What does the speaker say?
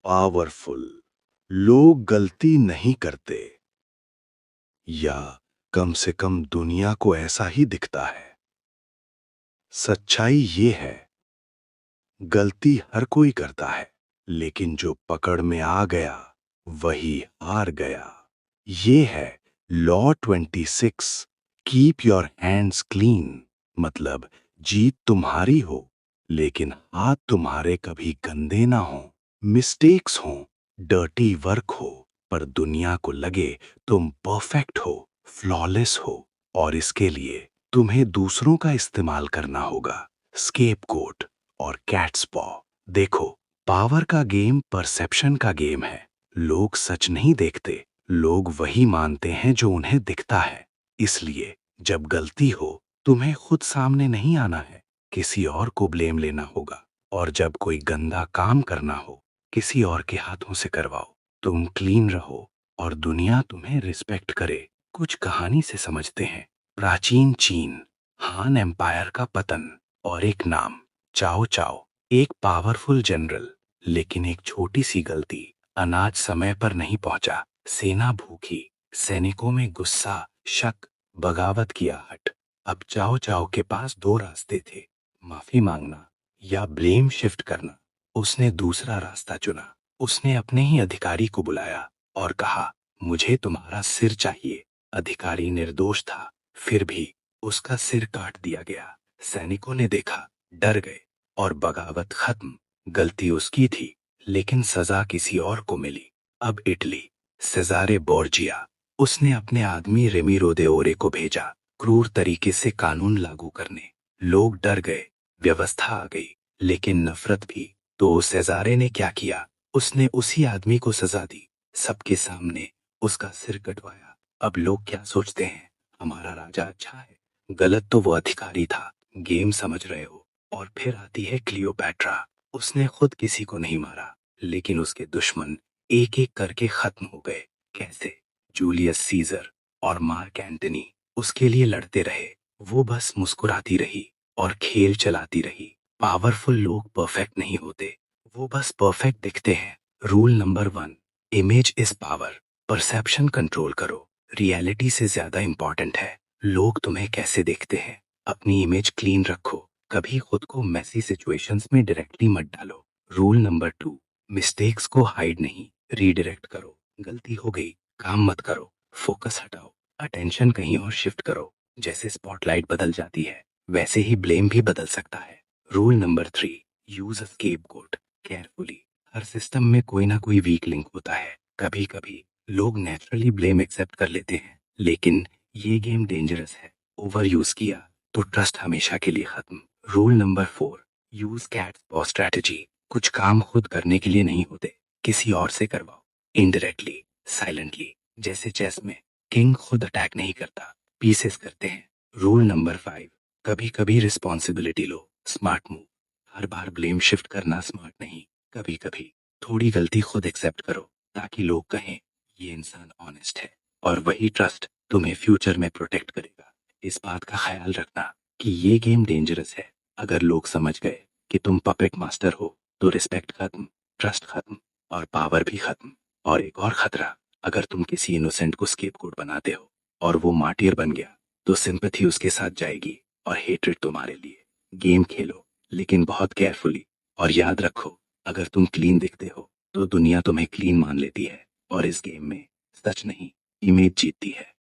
Powerful लोग गलती नहीं करते, या कम से कम दुनिया को ऐसा ही दिखता है। सच्चाई ये है, गलती हर कोई करता है, लेकिन जो पकड़ में आ गया वही हार गया। ये है law 26। Keep your hands clean, मतलब जीत तुम्हारी हो, लेकिन हाथ तुम्हारे कभी गंदे ना हो। मिस्टेक्स हो, डर्टी वर्क हो, पर दुनिया को लगे तुम परफेक्ट हो, फ्लॉलेस हो, और इसके लिए तुम्हें दूसरों का इस्तेमाल करना होगा, स्केपगोट और कैट्स पॉ। देखो, पावर का गेम परसेप्शन का गेम है। लोग सच नहीं देखते, लोग वही मानते हैं जो उन्हें दिखता है। इसलिए जब गलती हो, तुम्हें खुद सामने नहीं आना है, किसी और को ब्लेम लेना होगा। और जब कोई गंदा काम करना हो, किसी और के हाथों से करवाओ। तुम क्लीन रहो और दुनिया तुम्हें रिस्पेक्ट करे। कुछ कहानी से समझते हैं। प्राचीन चीन, हान एम्पायर का पतन, और एक नाम, चाओ चाओ। एक पावरफुल जनरल, लेकिन एक छोटी सी गलती, अनाज समय पर नहीं पहुंचा, सेना भूखी, सैनिकों में गुस्सा, शक, बगावत की आहट। अब चाओ चाओ के पास दो रास्ते थे, माफी मांगना या ब्लेम शिफ्ट करना। उसने दूसरा रास्ता चुना। उसने अपने ही अधिकारी को बुलाया और कहा, मुझे तुम्हारा सिर चाहिए। अधिकारी निर्दोष था, फिर भी उसका सिर काट दिया गया। सैनिकों ने देखा, डर गए, और बगावत खत्म। गलती उसकी थी, लेकिन सजा किसी और को मिली। अब इटली, सेजारे बोर्जिया, उसने अपने आदमी रेमीरो दे ओरे को भेजा, क्रूर तरीके से कानून लागू करने। लोग डर गए, व्यवस्था आ गई, लेकिन नफरत भी। तो सेजारे ने क्या किया? उसने उसी आदमी को सजा दी, सबके सामने उसका सिर कटवाया। अब लोग क्या सोचते हैं? हमारा राजा अच्छा है। गलत तो वो अधिकारी था, गेम समझ रहे हो। और फिर आती है क्लियोपैट्रा। उसने खुद किसी को नहीं मारा, लेकिन उसके दुश्मन एक एक करके खत्म हो गए। कैसे? जूलियस सीजर और मार्क एंटनी उसके लिए लड़ते रहे, वो बस मुस्कुराती रही और खेल चलाती रही। पावरफुल लोग परफेक्ट नहीं होते, वो बस परफेक्ट दिखते हैं। Rule number 1, image is power. Perception control करो, रियलिटी से ज्यादा इंपॉर्टेंट है लोग तुम्हें कैसे देखते हैं। अपनी इमेज क्लीन रखो, कभी खुद को मैसी सिचुएशंस में डायरेक्टली मत डालो। रूल नंबर 2, मिस्टेक्स को हाइड नहीं, रीडायरेक्ट करो। गलती हो गई, काम मत करो, फोकस हटाओ, अटेंशन कहीं और शिफ्ट करो। जैसे स्पॉटलाइट बदल जाती है, वैसे ही ब्लेम भी बदल सकता है। Rule number 3, use a scapegoat carefully. Her system में कोई ना कोई वीक लिंक होता है। कभी कभी लोग नेचुरली ब्लेम एक्सेप्ट कर लेते हैं, लेकिन ये गेम डेंजरस है। ओवर यूज किया तो ट्रस्ट हमेशा के लिए खत्म। रूल नंबर 4, यूज कैट्स पॉ स्ट्रैटेजी। कुछ काम खुद करने के लिए नहीं होते, किसी और से करवाओ, इनडायरेक्टली, साइलेंटली। जैसे चेस में किंग खुद अटैक नहीं करता, पीसेस करते हैं। रूल नंबर 5, कभी कभी रिस्पॉन्सिबिलिटी लो, स्मार्ट मूव। हर बार ब्लेम शिफ्ट करना स्मार्ट नहीं। कभी कभी थोड़ी गलती खुद एक्सेप्ट करो, ताकि लोग कहें ये इंसान ऑनेस्ट है, और वही ट्रस्ट तुम्हें फ्यूचर में प्रोटेक्ट करेगा। इस बात का ख्याल रखना कि ये गेम डेंजरस है। अगर लोग समझ गए कि तुम पपेट मास्टर हो, तो रिस्पेक्ट खत्म, ट्रस्ट खत्म, और पावर भी खत्म। और एक और खतरा, अगर तुम किसी इनोसेंट को स्केपगोट बनाते हो और वो मार्टियर बन गया, तो सिंपैथी उसके साथ जाएगी और हेट्रेड तुम्हारे लिए। गेम खेलो, लेकिन बहुत केयरफुली, और याद रखो, अगर तुम क्लीन दिखते हो तो दुनिया तुम्हें क्लीन मान लेती है, और इस गेम में सच नहीं, इमेज जीतती है।